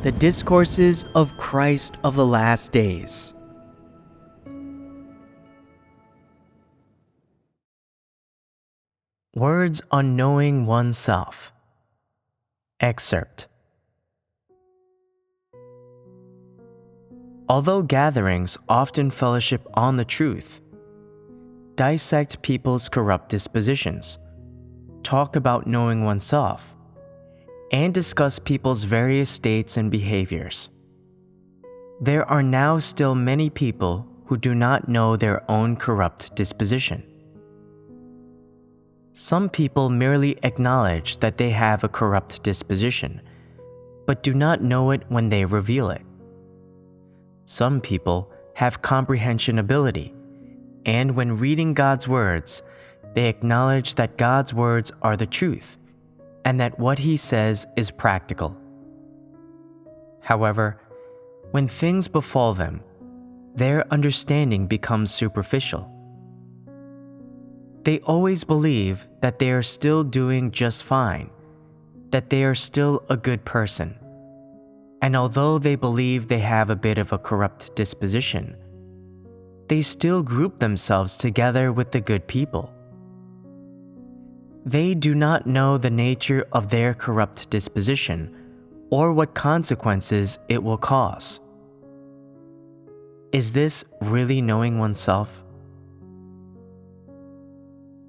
The Discourses of Christ of the Last Days. Words on Knowing Oneself. Excerpt. Although gatherings often fellowship on the truth, dissect people's corrupt dispositions, talk about knowing oneself, and discuss people's various states and behaviors, there are now still many people who do not know their own corrupt disposition. Some people merely acknowledge that they have a corrupt disposition, but do not know it when they reveal it. Some people have comprehension ability, and when reading God's words, they acknowledge that God's words are the truth, and that what He says is practical. However, when things befall them, their understanding becomes superficial. They always believe that they are still doing just fine, that they are still a good person. And although they believe they have a bit of a corrupt disposition, they still group themselves together with the good people. They do not know the nature of their corrupt disposition or what consequences it will cause. Is this really knowing oneself?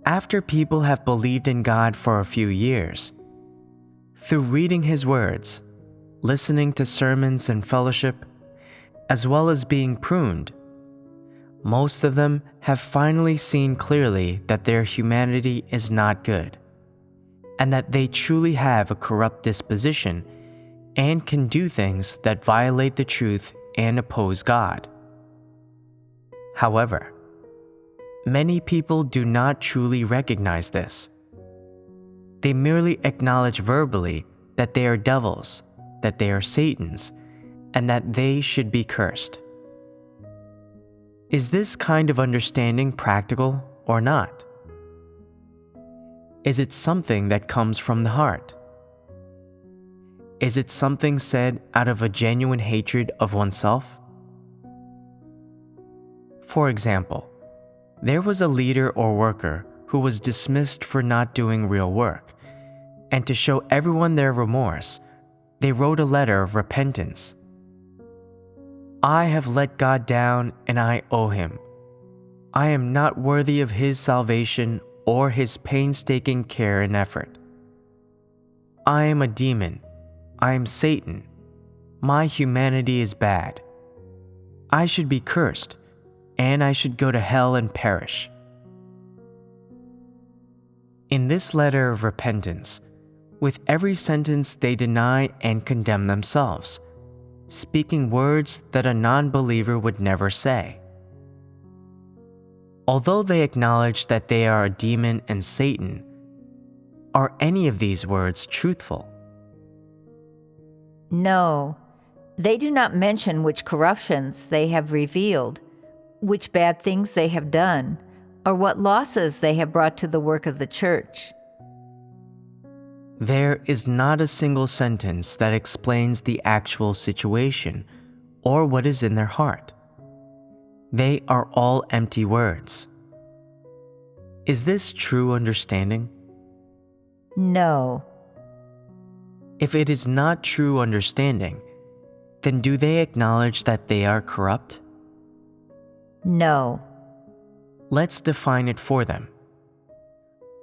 After people have believed in God for a few years, through reading His words, listening to sermons and fellowship, as well as being pruned, most of them have finally seen clearly that their humanity is not good, and that they truly have a corrupt disposition and can do things that violate the truth and oppose God. However, many people do not truly recognize this. They merely acknowledge verbally that they are devils, that they are Satans, and that they should be cursed. Is this kind of understanding practical or not? Is it something that comes from the heart? Is it something said out of a genuine hatred of oneself? For example, there was a leader or worker who was dismissed for not doing real work, and to show everyone their remorse, they wrote a letter of repentance. I have let God down and I owe Him. I am not worthy of His salvation or His painstaking care and effort. I am a demon. I am Satan. My humanity is bad. I should be cursed, and I should go to hell and perish. In this letter of repentance, with every sentence they deny and condemn themselves, speaking words that a non-believer would never say. Although they acknowledge that they are a demon and Satan, are any of these words truthful? No, they do not mention which corruptions they have revealed, which bad things they have done, or what losses they have brought to the work of the church. There is not a single sentence that explains the actual situation or what is in their heart. They are all empty words. Is this true understanding? No. If it is not true understanding, then do they acknowledge that they are corrupt? No. Let's define it for them.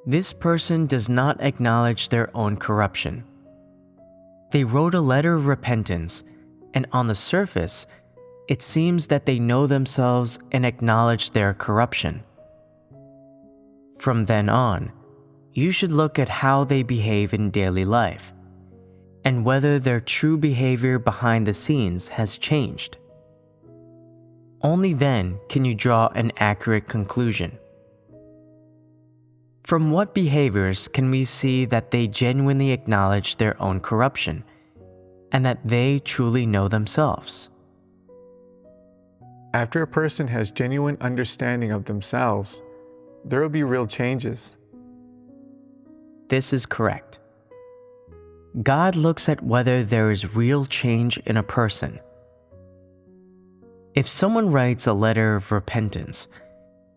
This person does not acknowledge their own corruption. They wrote a letter of repentance, and on the surface, it seems that they know themselves and acknowledge their corruption. From then on, you should look at how they behave in daily life, and whether their true behavior behind the scenes has changed. Only then can you draw an accurate conclusion. From what behaviors can we see that they genuinely acknowledge their own corruption, and that they truly know themselves? After a person has genuine understanding of themselves, there will be real changes. This is correct. God looks at whether there is real change in a person. If someone writes a letter of repentance,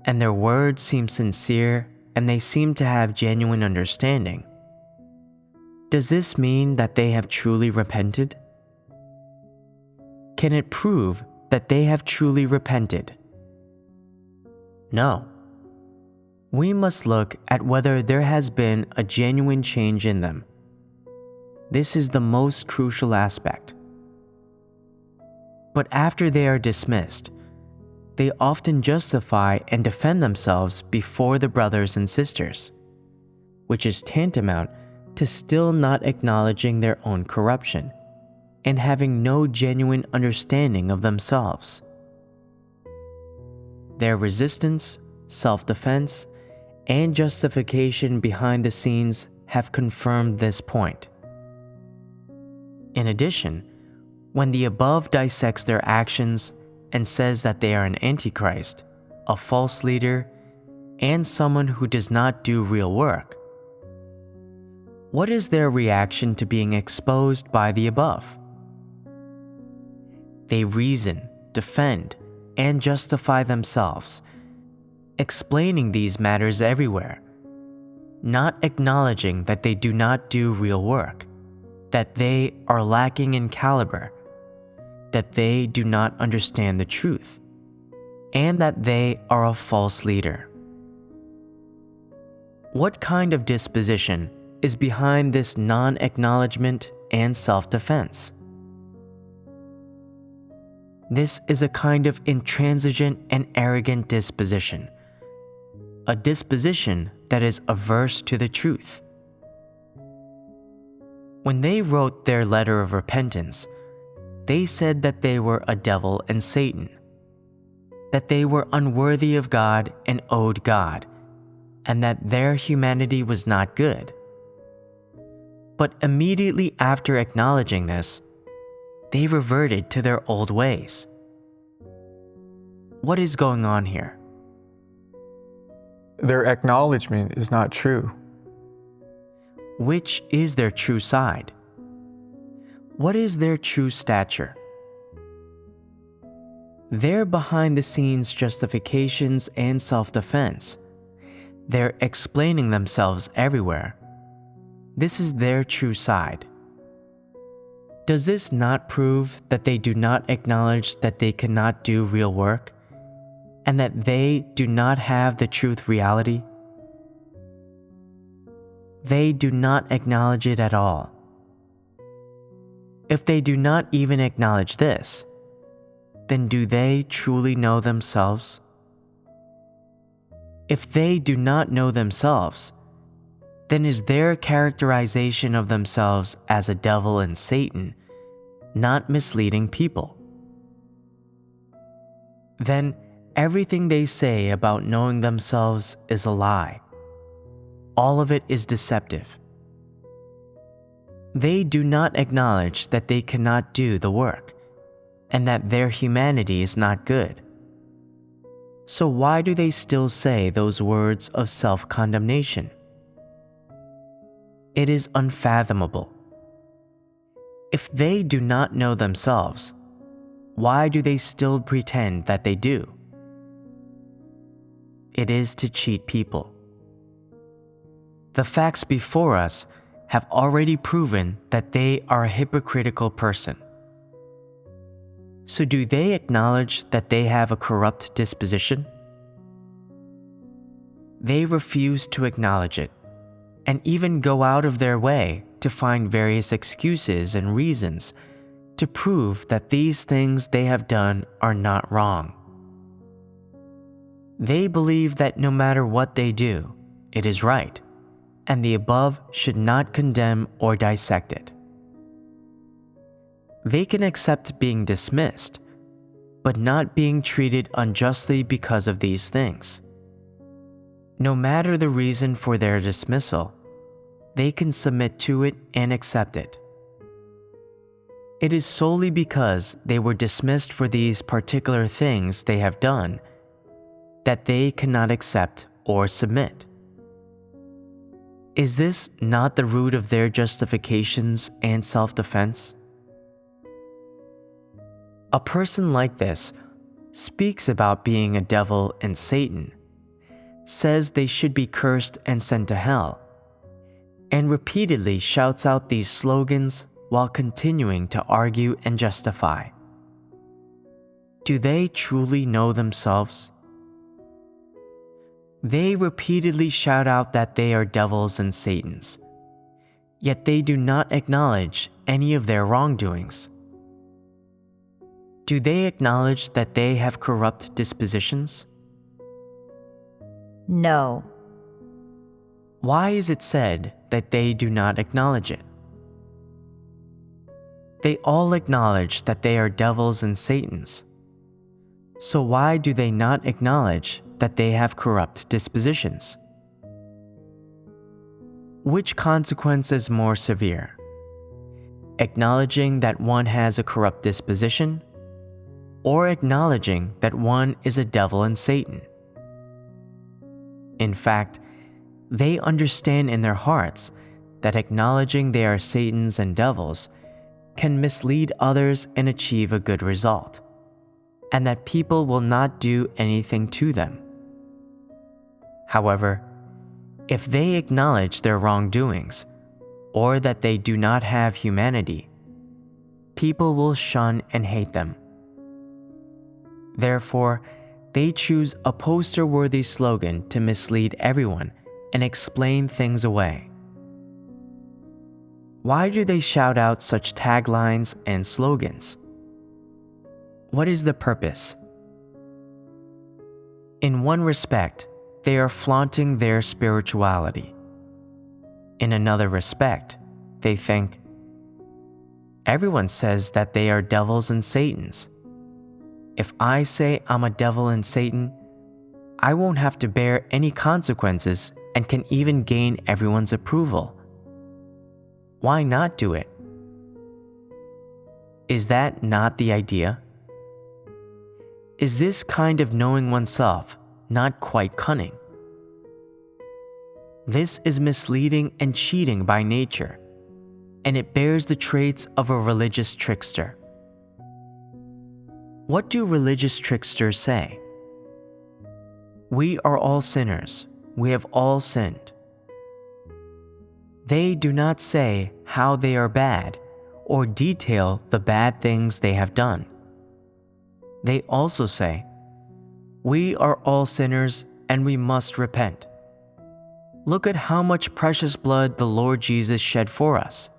and their words seem sincere and they seem to have genuine understanding, does this mean that they have truly repented? Can it prove that they have truly repented? No. We must look at whether there has been a genuine change in them. This is the most crucial aspect. But after they are dismissed, they often justify and defend themselves before the brothers and sisters, which is tantamount to still not acknowledging their own corruption and having no genuine understanding of themselves. Their resistance, self-defense, and justification behind the scenes have confirmed this point. In addition, when the above dissects their actions and says that they are an antichrist, a false leader, and someone who does not do real work, what is their reaction to being exposed by the above? They reason, defend, and justify themselves, explaining these matters everywhere, not acknowledging that they do not do real work, that they are lacking in caliber, that they do not understand the truth, and that they are a false leader. What kind of disposition is behind this non-acknowledgement and self-defense? This is a kind of intransigent and arrogant disposition, a disposition that is averse to the truth. When they wrote their letter of repentance, they said that they were a devil and Satan, that they were unworthy of God and owed God, and that their humanity was not good. But immediately after acknowledging this, they reverted to their old ways. What is going on here? Their acknowledgement is not true. Which is their true side? What is their true stature? Their behind-the-scenes justifications and self-defense. They're explaining themselves everywhere. This is their true side. Does this not prove that they do not acknowledge that they cannot do real work, and that they do not have the truth reality? They do not acknowledge it at all. If they do not even acknowledge this, then do they truly know themselves? If they do not know themselves, then is their characterization of themselves as a devil and Satan not misleading people? Then everything they say about knowing themselves is a lie. All of it is deceptive. They do not acknowledge that they cannot do the work, and that their humanity is not good. So why do they still say those words of self-condemnation? It is unfathomable. If they do not know themselves, why do they still pretend that they do? It is to cheat people. The facts before us have already proven that they are a hypocritical person. So do they acknowledge that they have a corrupt disposition? They refuse to acknowledge it, and even go out of their way to find various excuses and reasons to prove that these things they have done are not wrong. They believe that no matter what they do, it is right, and the above should not condemn or dissect it. They can accept being dismissed, but not being treated unjustly because of these things. No matter the reason for their dismissal, they can submit to it and accept it. It is solely because they were dismissed for these particular things they have done that they cannot accept or submit. Is this not the root of their justifications and self-defense? A person like this speaks about being a devil and Satan, says they should be cursed and sent to hell, and repeatedly shouts out these slogans while continuing to argue and justify. Do they truly know themselves? They repeatedly shout out that they are devils and Satans, yet they do not acknowledge any of their wrongdoings. Do they acknowledge that they have corrupt dispositions? No. Why is it said that they do not acknowledge it? They all acknowledge that they are devils and Satans. So why do they not acknowledge that they have corrupt dispositions? Which consequence is more severe? Acknowledging that one has a corrupt disposition, or acknowledging that one is a devil and Satan? In fact, they understand in their hearts that acknowledging they are Satans and devils can mislead others and achieve a good result, and that people will not do anything to them. However, if they acknowledge their wrongdoings, or that they do not have humanity, people will shun and hate them. Therefore, they choose a poster-worthy slogan to mislead everyone and explain things away. Why do they shout out such taglines and slogans? What is the purpose? In one respect, they are flaunting their spirituality. In another respect, they think, everyone says that they are devils and Satans. If I say I'm a devil and Satan, I won't have to bear any consequences and can even gain everyone's approval. Why not do it? Is that not the idea? Is this kind of knowing oneself not quite cunning? This is misleading and cheating by nature, and it bears the traits of a religious trickster. What do religious tricksters say? We are all sinners. We have all sinned. They do not say how they are bad or detail the bad things they have done. They also say, we are all sinners and we must repent. Look at how much precious blood the Lord Jesus shed for us.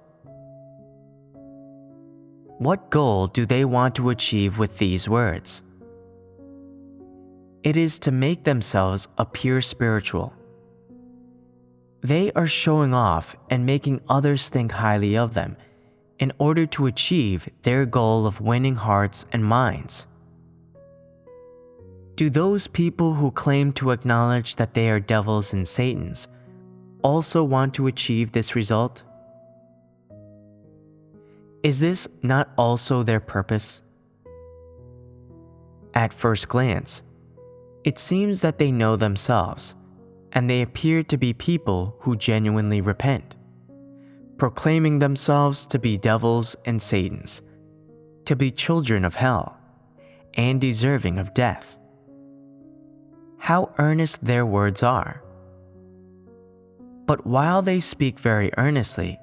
What goal do they want to achieve with these words? It is to make themselves appear spiritual. They are showing off and making others think highly of them in order to achieve their goal of winning hearts and minds. Do those people who claim to acknowledge that they are devils and Satans also want to achieve this result? Is this not also their purpose? At first glance, it seems that they know themselves, and they appear to be people who genuinely repent, proclaiming themselves to be devils and Satans, to be children of hell, and deserving of death. How earnest their words are. But while they speak very earnestly,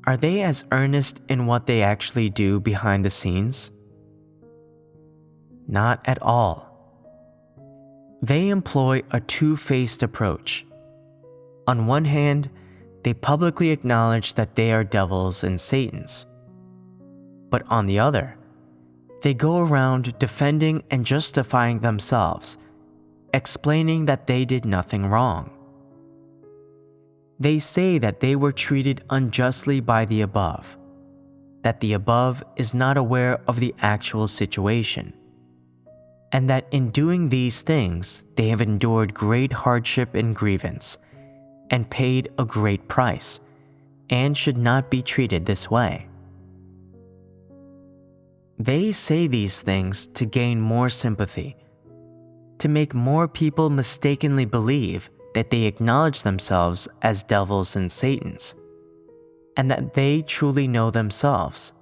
are they as earnest in what they actually do behind the scenes? Not at all. They employ a two-faced approach. On one hand, they publicly acknowledge that they are devils and Satans. But on the other, they go around defending and justifying themselves, explaining that they did nothing wrong. They say that they were treated unjustly by the above, that the above is not aware of the actual situation, and that in doing these things they have endured great hardship and grievance, and paid a great price, and should not be treated this way. They say these things to gain more sympathy, to make more people mistakenly believe that they acknowledge themselves as devils and satans, and that they truly know themselves,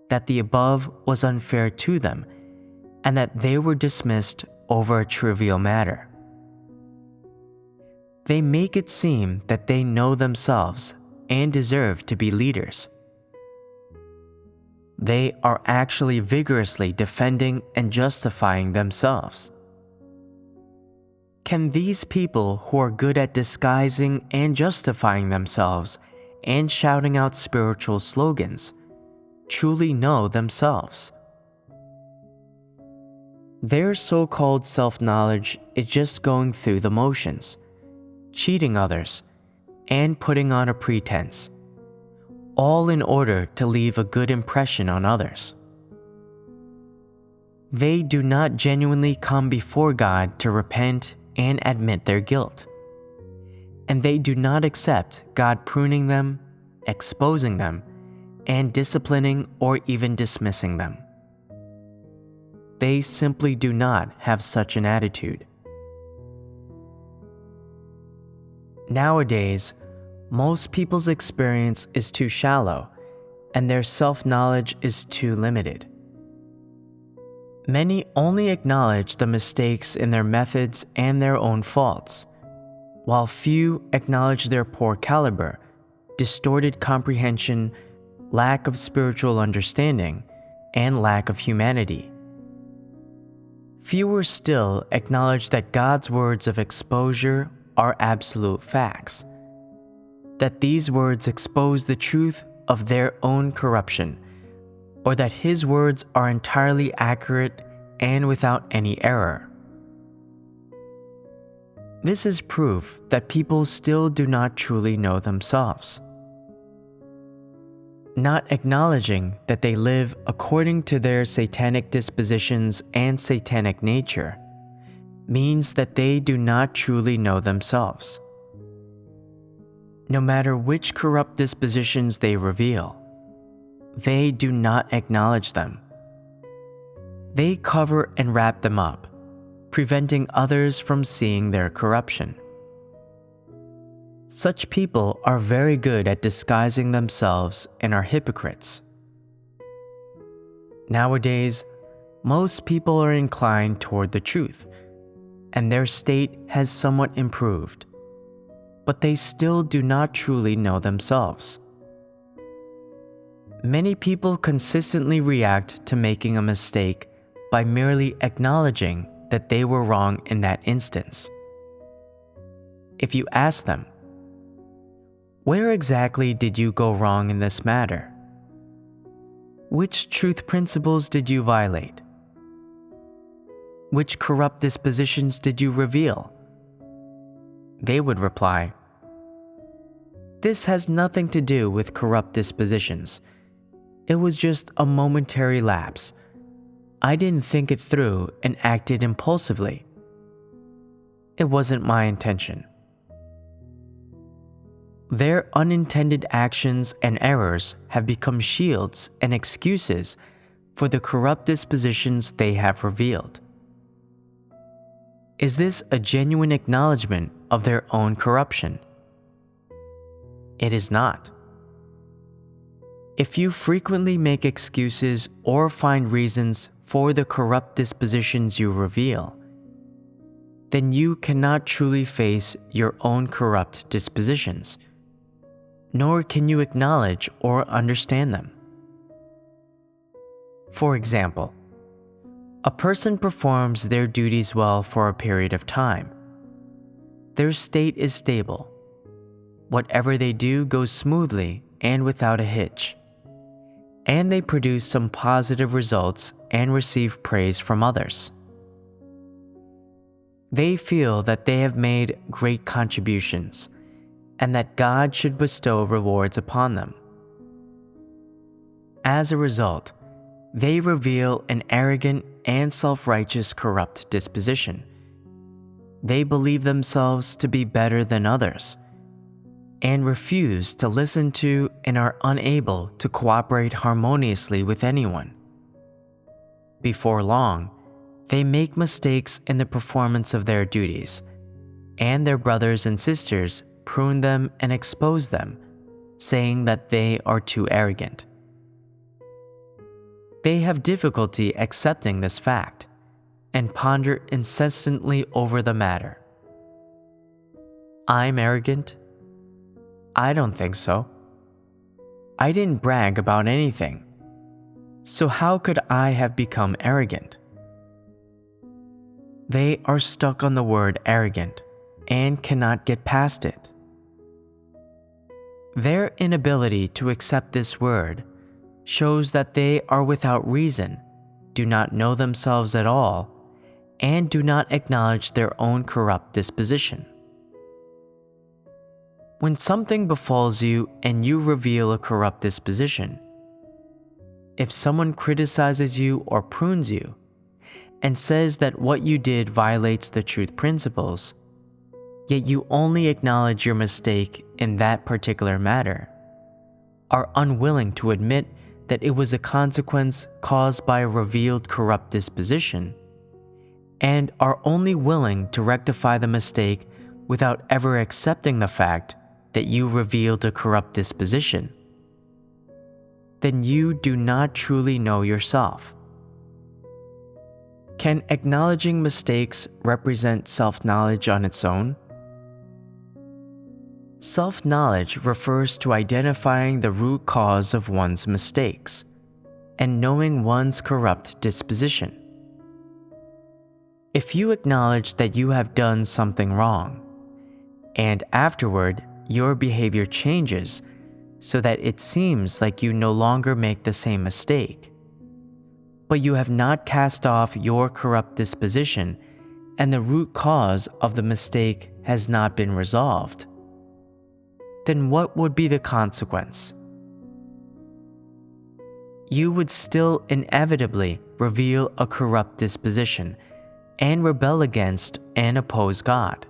that the above was unfair to them, and that they were dismissed over a trivial matter. They make it seem that they know themselves and deserve to be leaders. They are actually vigorously defending and justifying themselves. Can these people who are good at disguising and justifying themselves and shouting out spiritual slogans truly know themselves? Their so-called self-knowledge is just going through the motions, cheating others, and putting on a pretense, all in order to leave a good impression on others. They do not genuinely come before God to repent and admit their guilt, and they do not accept God pruning them, exposing them, and disciplining or even dismissing them. They simply do not have such an attitude. Nowadays, most people's experience is too shallow, and their self-knowledge is too limited. Many only acknowledge the mistakes in their methods and their own faults, while few acknowledge their poor caliber, distorted comprehension, lack of spiritual understanding, and lack of humanity. Fewer still acknowledge that God's words of exposure are absolute facts, that these words expose the truth of their own corruption, or that His words are entirely accurate and without any error. This is proof that people still do not truly know themselves. Not acknowledging that they live according to their satanic dispositions and satanic nature means that they do not truly know themselves. No matter which corrupt dispositions they reveal, they do not acknowledge them. They cover and wrap them up, preventing others from seeing their corruption. Such people are very good at disguising themselves and are hypocrites. Nowadays, most people are inclined toward the truth, and their state has somewhat improved, but they still do not truly know themselves. Many people consistently react to making a mistake by merely acknowledging that they were wrong in that instance. If you ask them, "Where exactly did you go wrong in this matter? Which truth principles did you violate? Which corrupt dispositions did you reveal?" They would reply, "This has nothing to do with corrupt dispositions. It was just a momentary lapse. I didn't think it through and acted impulsively. It wasn't my intention." Their unintended actions and errors have become shields and excuses for the corrupt dispositions they have revealed. Is this a genuine acknowledgement of their own corruption? It is not. If you frequently make excuses or find reasons for the corrupt dispositions you reveal, then you cannot truly face your own corrupt dispositions, nor can you acknowledge or understand them. For example, a person performs their duties well for a period of time. Their state is stable. Whatever they do goes smoothly and without a hitch, and they produce some positive results and receive praise from others. They feel that they have made great contributions and that God should bestow rewards upon them. As a result, they reveal an arrogant and self-righteous corrupt disposition. They believe themselves to be better than others and refuse to listen to and are unable to cooperate harmoniously with anyone. Before long, they make mistakes in the performance of their duties, and their brothers and sisters prune them and expose them, saying that they are too arrogant. They have difficulty accepting this fact and ponder incessantly over the matter. I'm arrogant? I don't think so. I didn't brag about anything, so how could I have become arrogant? They are stuck on the word arrogant and cannot get past it. Their inability to accept this word shows that they are without reason, do not know themselves at all, and do not acknowledge their own corrupt disposition. When something befalls you and you reveal a corrupt disposition, if someone criticizes you or prunes you and says that what you did violates the truth principles, yet you only acknowledge your mistake in that particular matter, are unwilling to admit that it was a consequence caused by a revealed corrupt disposition, and are only willing to rectify the mistake without ever accepting the fact that you revealed a corrupt disposition, then you do not truly know yourself. Can acknowledging mistakes represent self-knowledge on its own? Self-knowledge refers to identifying the root cause of one's mistakes and knowing one's corrupt disposition. If you acknowledge that you have done something wrong, and afterward your behavior changes so that it seems like you no longer make the same mistake, but you have not cast off your corrupt disposition and the root cause of the mistake has not been resolved, then what would be the consequence? You would still inevitably reveal a corrupt disposition and rebel against and oppose God.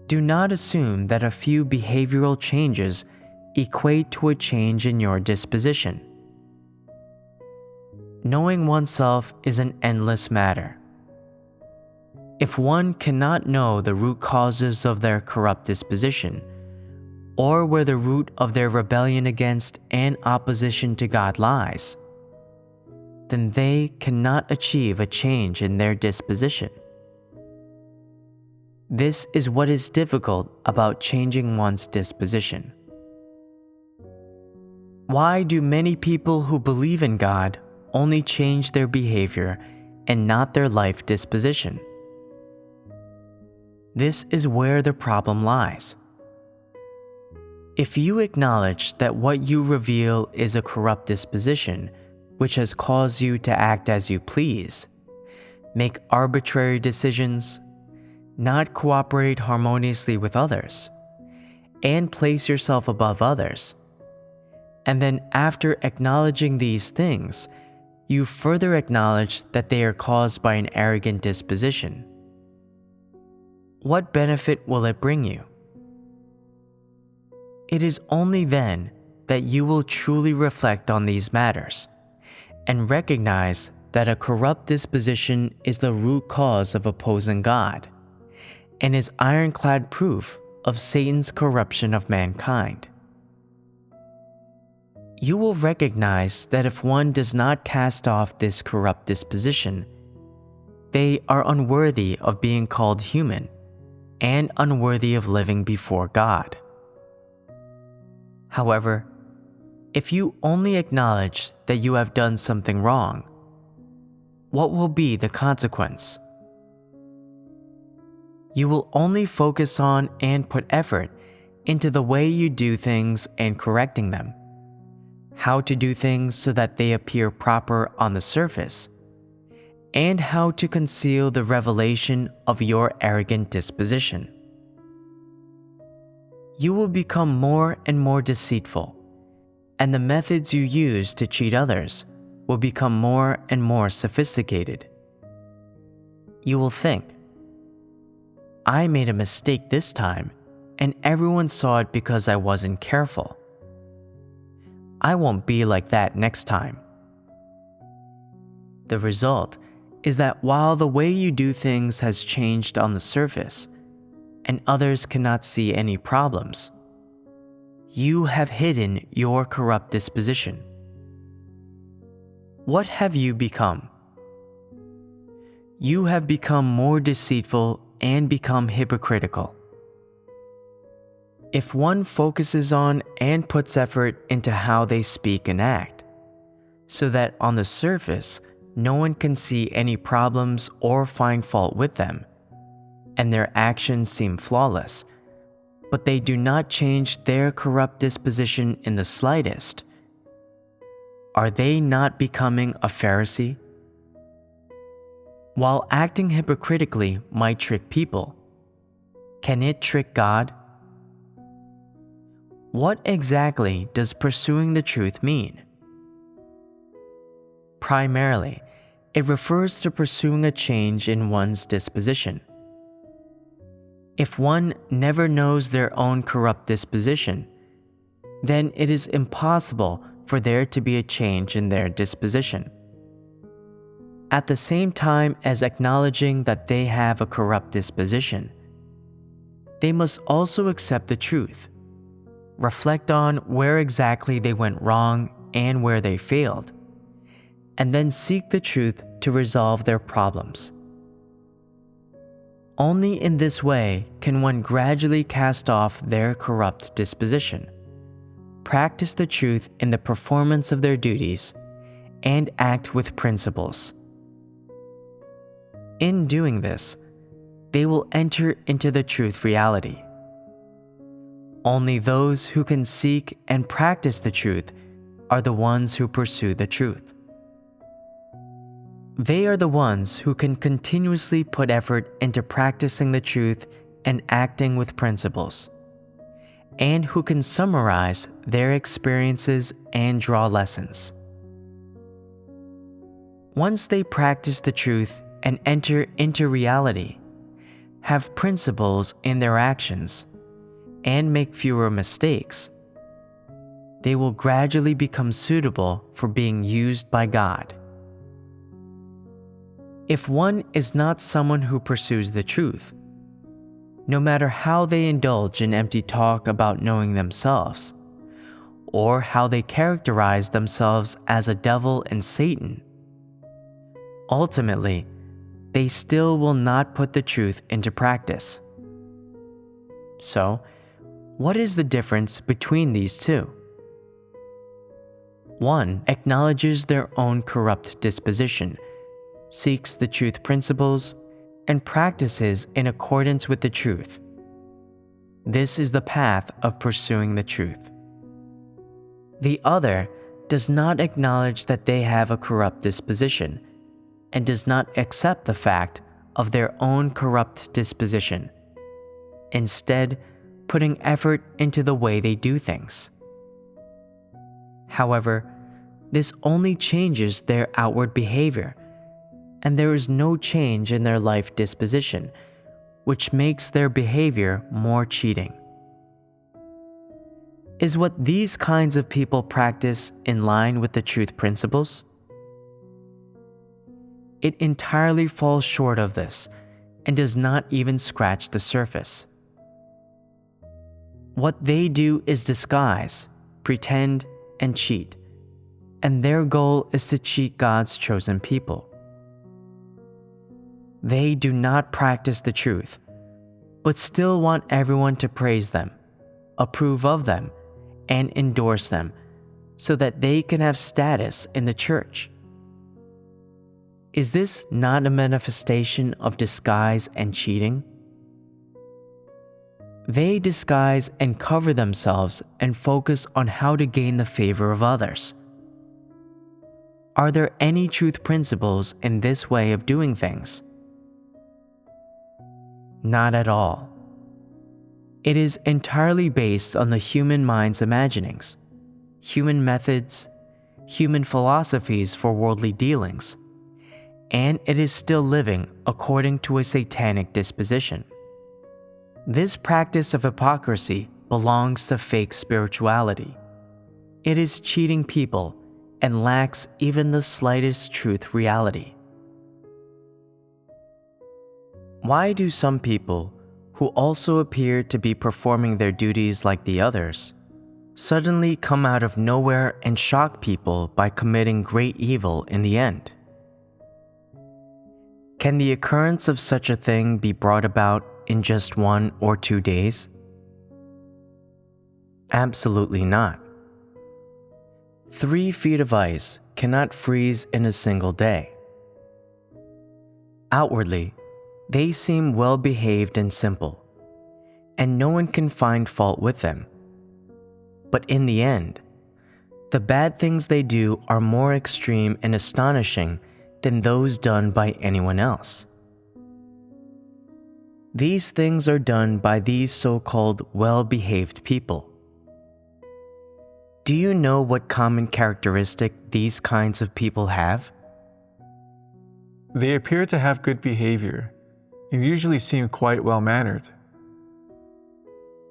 Do not assume that a few behavioral changes equate to a change in your disposition. Knowing oneself is an endless matter. If one cannot know the root causes of their corrupt disposition, or where the root of their rebellion against and opposition to God lies, then they cannot achieve a change in their disposition. This is what is difficult about changing one's disposition. Why do many people who believe in God only change their behavior and not their life disposition? This is where the problem lies. If you acknowledge that what you reveal is a corrupt disposition which has caused you to act as you please, make arbitrary decisions, not cooperate harmoniously with others, and place yourself above others, and then after acknowledging these things, you further acknowledge that they are caused by an arrogant disposition, what benefit will it bring you? It is only then that you will truly reflect on these matters and recognize that a corrupt disposition is the root cause of opposing God and is ironclad proof of Satan's corruption of mankind. You will recognize that if one does not cast off this corrupt disposition, they are unworthy of being called human and unworthy of living before God. However, if you only acknowledge that you have done something wrong, what will be the consequence? You will only focus on and put effort into the way you do things and correcting them, how to do things so that they appear proper on the surface, and how to conceal the revelation of your arrogant disposition. You will become more and more deceitful, and the methods you use to cheat others will become more and more sophisticated. You will think, I made a mistake this time, and everyone saw it because I wasn't careful. I won't be like that next time. The result is that while the way you do things has changed on the surface, and others cannot see any problems, you have hidden your corrupt disposition. What have you become? You have become more deceitful and become hypocritical. If one focuses on and puts effort into how they speak and act, so that on the surface no one can see any problems or find fault with them, and their actions seem flawless, but they do not change their corrupt disposition in the slightest, are they not becoming a Pharisee? While acting hypocritically might trick people, can it trick God? What exactly does pursuing the truth mean? Primarily, it refers to pursuing a change in one's disposition. If one never knows their own corrupt disposition, then it is impossible for there to be a change in their disposition. At the same time as acknowledging that they have a corrupt disposition, they must also accept the truth, reflect on where exactly they went wrong and where they failed, and then seek the truth to resolve their problems. Only in this way can one gradually cast off their corrupt disposition, practice the truth in the performance of their duties, and act with principles. In doing this, they will enter into the truth reality. Only those who can seek and practice the truth are the ones who pursue the truth. They are the ones who can continuously put effort into practicing the truth and acting with principles, and who can summarize their experiences and draw lessons. Once they practice the truth and enter into reality, have principles in their actions, and make fewer mistakes, they will gradually become suitable for being used by God. If one is not someone who pursues the truth, no matter how they indulge in empty talk about knowing themselves, or how they characterize themselves as a devil and Satan, ultimately, they still will not put the truth into practice. So, what is the difference between these two? One acknowledges their own corrupt disposition, seeks the truth principles, and practices in accordance with the truth. This is the path of pursuing the truth. The other does not acknowledge that they have a corrupt disposition, and does not accept the fact of their own corrupt disposition, instead putting effort into the way they do things. However, this only changes their outward behavior, and there is no change in their life disposition, which makes their behavior more cheating. Is what these kinds of people practice in line with the truth principles? It entirely falls short of this and does not even scratch the surface. What they do is disguise, pretend, and cheat, and their goal is to cheat God's chosen people. They do not practice the truth, but still want everyone to praise them, approve of them, and endorse them so that they can have status in the church. Is this not a manifestation of disguise and cheating? They disguise and cover themselves and focus on how to gain the favor of others. Are there any truth principles in this way of doing things? Not at all. It is entirely based on the human mind's imaginings, human methods, human philosophies for worldly dealings, and it is still living according to a satanic disposition. This practice of hypocrisy belongs to fake spirituality. It is cheating people and lacks even the slightest truth reality. Why do some people, who also appear to be performing their duties like the others, suddenly come out of nowhere and shock people by committing great evil in the end? Can the occurrence of such a thing be brought about in just 1 or 2 days? Absolutely not. 3 feet of ice cannot freeze in a single day. Outwardly, they seem well behaved and simple, and no one can find fault with them. But in the end, the bad things they do are more extreme and astonishing than those done by anyone else. These things are done by these so-called well-behaved people. Do you know what common characteristic these kinds of people have? They appear to have good behavior and usually seem quite well-mannered.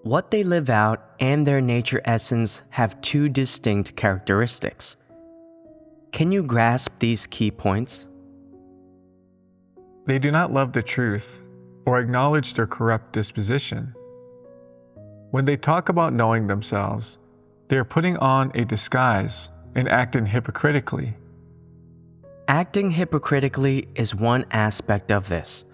What they live out and their nature essence have 2 distinct characteristics. Can you grasp these key points? They do not love the truth or acknowledge their corrupt disposition. When they talk about knowing themselves, they are putting on a disguise and acting hypocritically. Acting hypocritically is one aspect of this.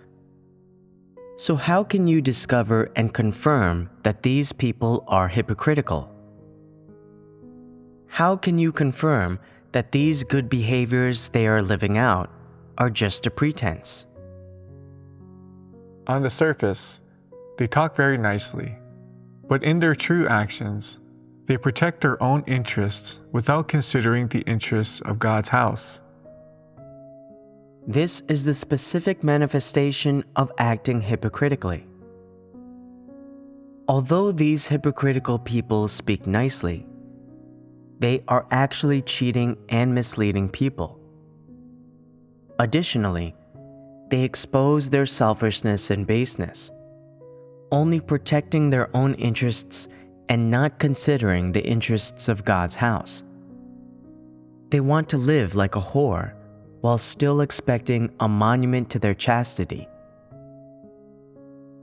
So how can you discover and confirm that these people are hypocritical? How can you confirm that these good behaviors they are living out are just a pretense? On the surface, they talk very nicely, but in their true actions, they protect their own interests without considering the interests of God's house. This is the specific manifestation of acting hypocritically. Although these hypocritical people speak nicely, they are actually cheating and misleading people. Additionally, they expose their selfishness and baseness, only protecting their own interests and not considering the interests of God's house. They want to live like a whore while still expecting a monument to their chastity.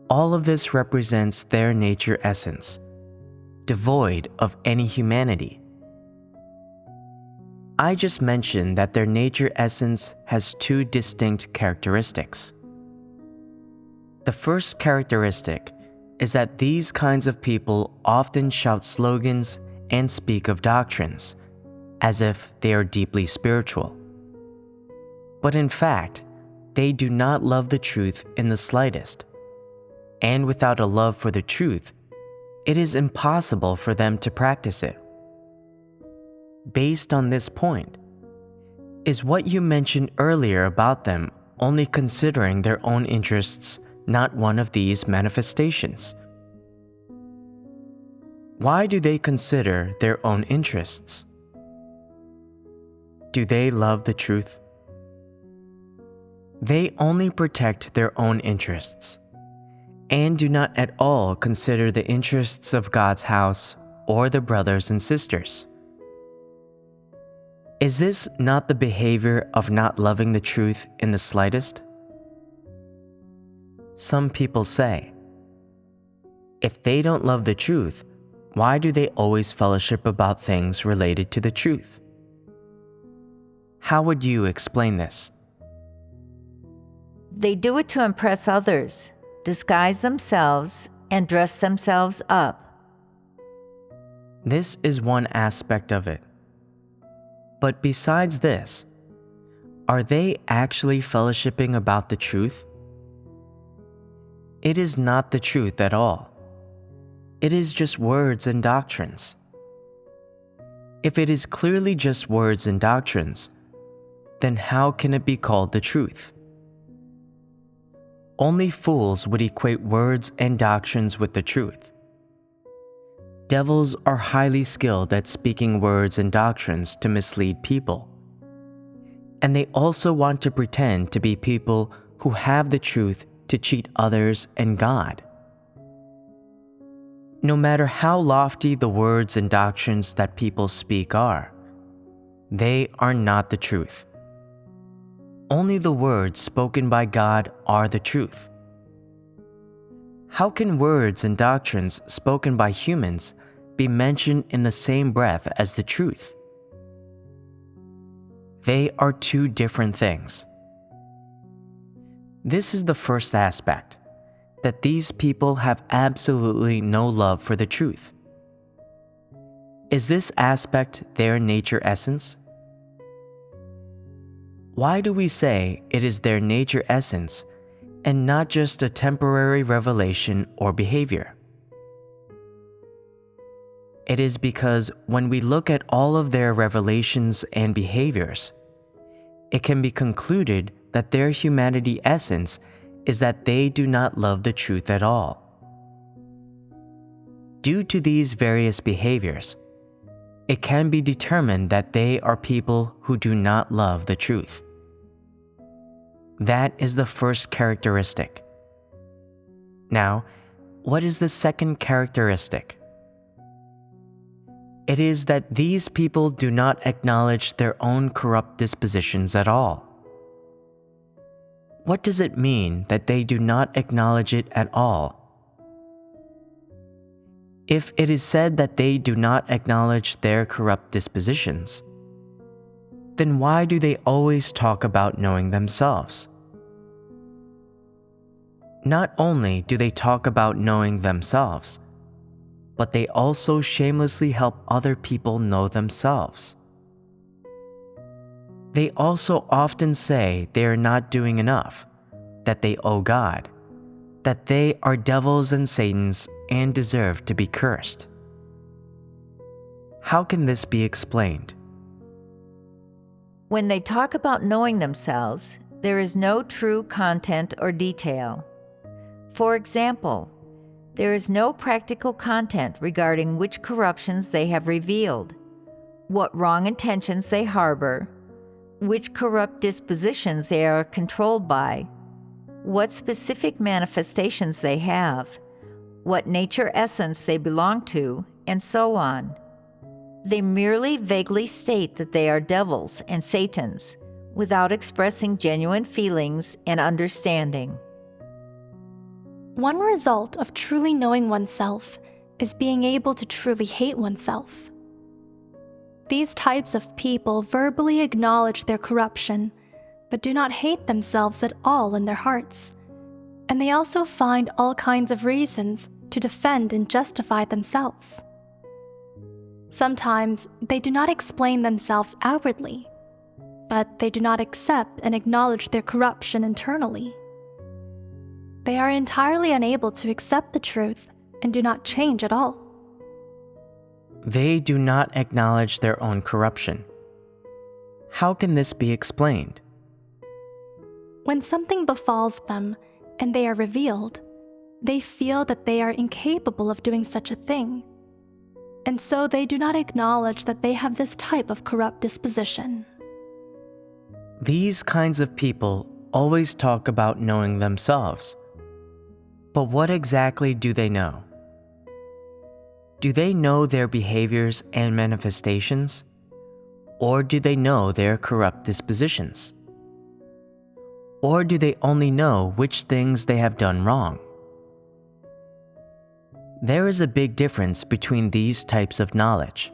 All of this represents their nature essence, devoid of any humanity. I just mentioned that their nature essence has 2 distinct characteristics. The first characteristic is that these kinds of people often shout slogans and speak of doctrines, as if they are deeply spiritual. But in fact, they do not love the truth in the slightest. And without a love for the truth, it is impossible for them to practice it. Based on this point, is what you mentioned earlier about them only considering their own interests not one of these manifestations? Why do they consider their own interests? Do they love the truth? They only protect their own interests, and do not at all consider the interests of God's house or the brothers and sisters. Is this not the behavior of not loving the truth in the slightest? Some people say, if they don't love the truth, why do they always fellowship about things related to the truth? How would you explain this? They do it to impress others, disguise themselves, and dress themselves up. This is one aspect of it. But besides this, are they actually fellowshipping about the truth? It is not the truth at all. It is just words and doctrines. If it is clearly just words and doctrines, then how can it be called the truth? Only fools would equate words and doctrines with the truth. Devils are highly skilled at speaking words and doctrines to mislead people. And they also want to pretend to be people who have the truth to cheat others and God. No matter how lofty the words and doctrines that people speak are, they are not the truth. Only the words spoken by God are the truth. How can words and doctrines spoken by humans be mentioned in the same breath as the truth? They are two different things. This is the first aspect, that these people have absolutely no love for the truth. Is this aspect their nature essence? Why do we say it is their nature essence and not just a temporary revelation or behavior? It is because when we look at all of their revelations and behaviors, it can be concluded that their humanity essence is that they do not love the truth at all. Due to these various behaviors, it can be determined that they are people who do not love the truth. That is the first characteristic. Now, what is the second characteristic? It is that these people do not acknowledge their own corrupt dispositions at all. What does it mean that they do not acknowledge it at all? If it is said that they do not acknowledge their corrupt dispositions, then why do they always talk about knowing themselves? Not only do they talk about knowing themselves, but they also shamelessly help other people know themselves. They also often say they are not doing enough, that they owe God, that they are devils and Satans and deserve to be cursed. How can this be explained? When they talk about knowing themselves, there is no true content or detail. For example, there is no practical content regarding which corruptions they have revealed, what wrong intentions they harbor, which corrupt dispositions they are controlled by, what specific manifestations they have, what nature essence they belong to, and so on. They merely vaguely state that they are devils and Satans, without expressing genuine feelings and understanding. One result of truly knowing oneself is being able to truly hate oneself. These types of people verbally acknowledge their corruption, but do not hate themselves at all in their hearts. And they also find all kinds of reasons to defend and justify themselves. Sometimes they do not explain themselves outwardly, but they do not accept and acknowledge their corruption internally. They are entirely unable to accept the truth and do not change at all. They do not acknowledge their own corruption. How can this be explained? When something befalls them and they are revealed, they feel that they are incapable of doing such a thing, and so they do not acknowledge that they have this type of corrupt disposition. These kinds of people always talk about knowing themselves. But what exactly do they know? Do they know their behaviors and manifestations? Or do they know their corrupt dispositions? Or do they only know which things they have done wrong? There is a big difference between these types of knowledge.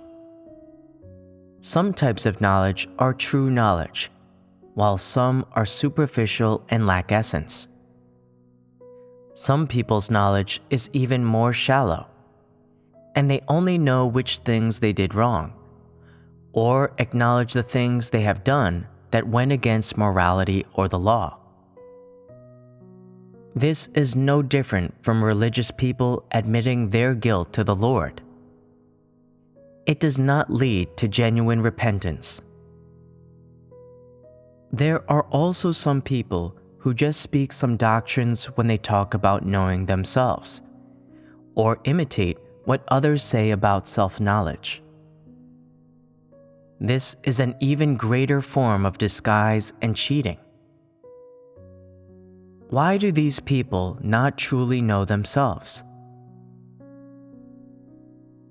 Some types of knowledge are true knowledge, while some are superficial and lack essence. Some people's knowledge is even more shallow, and they only know which things they did wrong, or acknowledge the things they have done that went against morality or the law. This is no different from religious people admitting their guilt to the Lord. It does not lead to genuine repentance. There are also some people who just speak some doctrines when they talk about knowing themselves, or imitate what others say about self-knowledge. This is an even greater form of disguise and cheating. Why do these people not truly know themselves?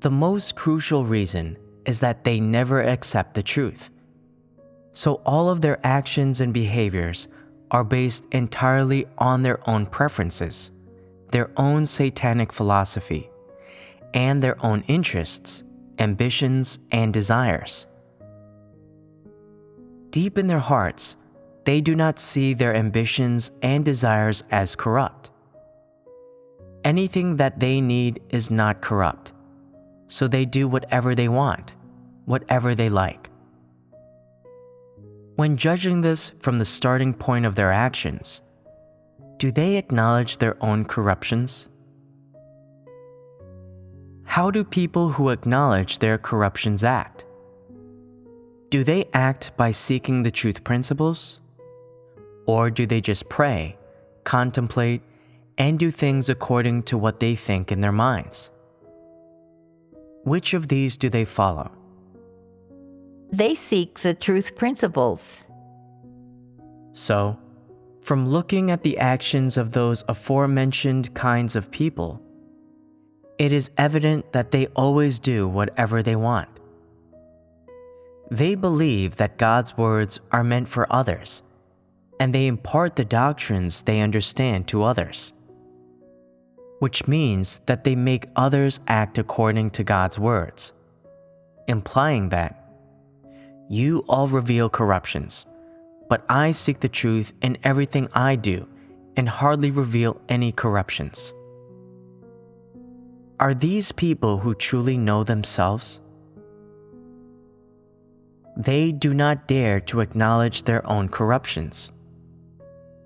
The most crucial reason is that they never accept the truth. So all of their actions and behaviors are based entirely on their own preferences, their own satanic philosophy and their own interests, ambitions, and desires. Deep in their hearts, they do not see their ambitions and desires as corrupt. Anything that they need is not corrupt, so they do whatever they want, whatever they like. When judging this from the starting point of their actions, do they acknowledge their own corruptions? How do people who acknowledge their corruptions act? Do they act by seeking the truth principles? Or do they just pray, contemplate, and do things according to what they think in their minds? Which of these do they follow? They seek the truth principles. So, from looking at the actions of those aforementioned kinds of people, it is evident that they always do whatever they want. They believe that God's words are meant for others, and they impart the doctrines they understand to others, which means that they make others act according to God's words, implying that you all reveal corruptions, but I seek the truth in everything I do and hardly reveal any corruptions. Are these people who truly know themselves? They do not dare to acknowledge their own corruptions.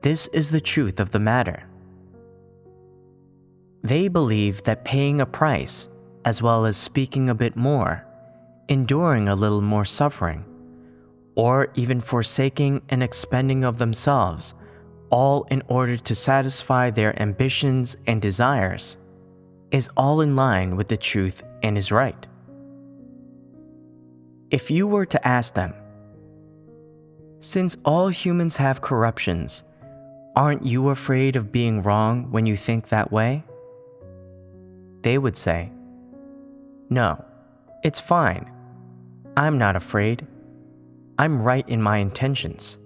This is the truth of the matter. They believe that paying a price, as well as speaking a bit more, enduring a little more suffering, or even forsaking and expending of themselves, all in order to satisfy their ambitions and desires, is all in line with the truth and is right. If you were to ask them, since all humans have corruptions, aren't you afraid of being wrong when you think that way? They would say, no, it's fine. I'm not afraid. I'm right in my intentions.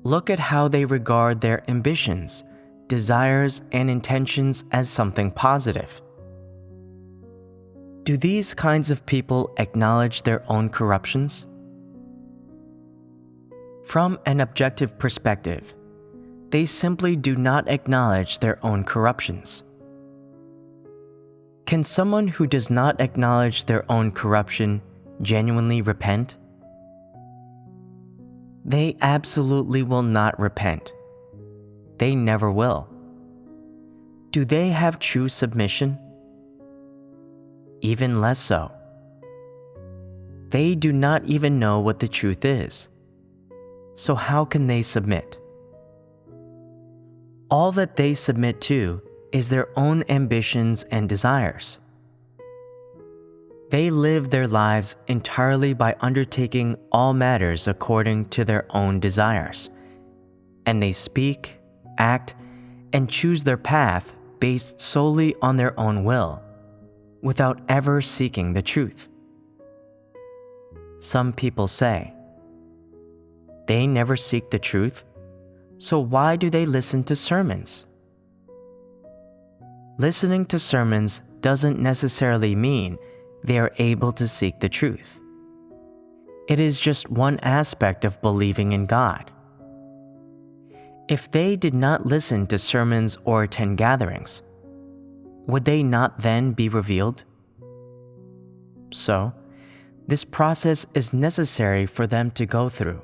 Look at how they regard their ambitions, desires, and intentions as something positive. Do these kinds of people acknowledge their own corruptions? From an objective perspective, they simply do not acknowledge their own corruptions. Can someone who does not acknowledge their own corruption genuinely repent? They absolutely will not repent. They never will. Do they have true submission? Even less so. They do not even know what the truth is. So how can they submit? All that they submit to is their own ambitions and desires. They live their lives entirely by undertaking all matters according to their own desires, and they speak, act, and choose their path based solely on their own will, without ever seeking the truth. Some people say, they never seek the truth, so why do they listen to sermons? Listening to sermons doesn't necessarily mean they are able to seek the truth. It is just one aspect of believing in God. If they did not listen to sermons or attend gatherings, would they not then be revealed? So, this process is necessary for them to go through.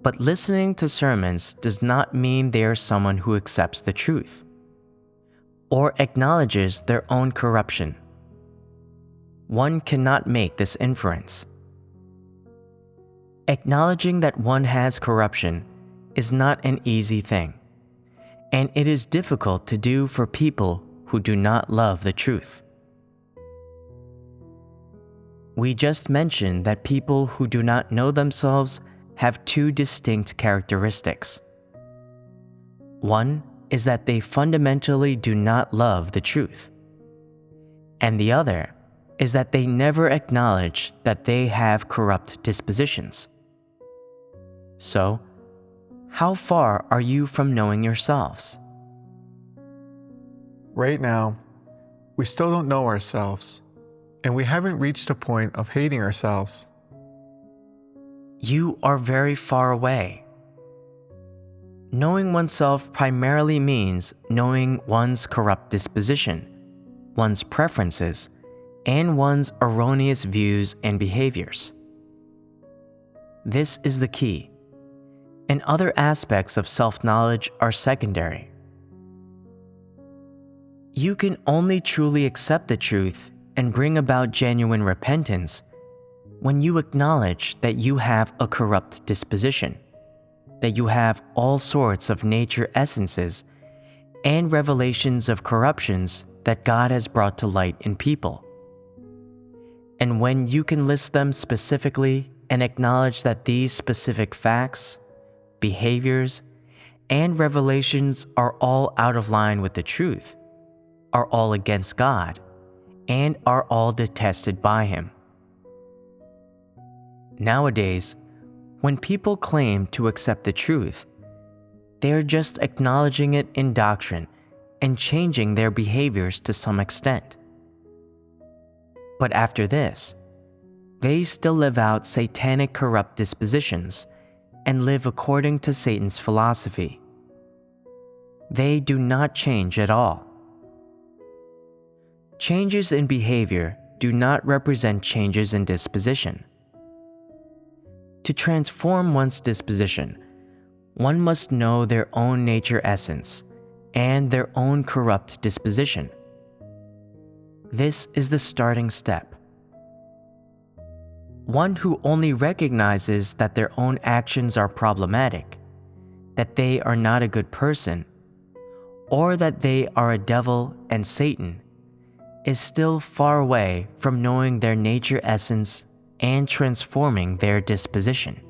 But listening to sermons does not mean they are someone who accepts the truth or acknowledges their own corruption. One cannot make this inference. Acknowledging that one has corruption is not an easy thing, and it is difficult to do for people who do not love the truth. We just mentioned that people who do not know themselves have two distinct characteristics. One is that they fundamentally do not love the truth, and the other is that they never acknowledge that they have corrupt dispositions. So, how far are you from knowing yourselves? Right now, we still don't know ourselves, and we haven't reached a point of hating ourselves. You are very far away. Knowing oneself primarily means knowing one's corrupt disposition, one's preferences, and one's erroneous views and behaviors. This is the key, and other aspects of self-knowledge are secondary. You can only truly accept the truth and bring about genuine repentance when you acknowledge that you have a corrupt disposition, that you have all sorts of nature essences and revelations of corruptions that God has brought to light in people. And when you can list them specifically and acknowledge that these specific facts, behaviors, and revelations are all out of line with the truth, are all against God, and are all detested by Him. Nowadays, when people claim to accept the truth, they are just acknowledging it in doctrine and changing their behaviors to some extent. But after this, they still live out satanic corrupt dispositions and live according to Satan's philosophy. They do not change at all. Changes in behavior do not represent changes in disposition. To transform one's disposition, one must know their own nature essence and their own corrupt disposition. This is the starting step. One who only recognizes that their own actions are problematic, that they are not a good person, or that they are a devil and Satan, is still far away from knowing their nature essence and transforming their disposition.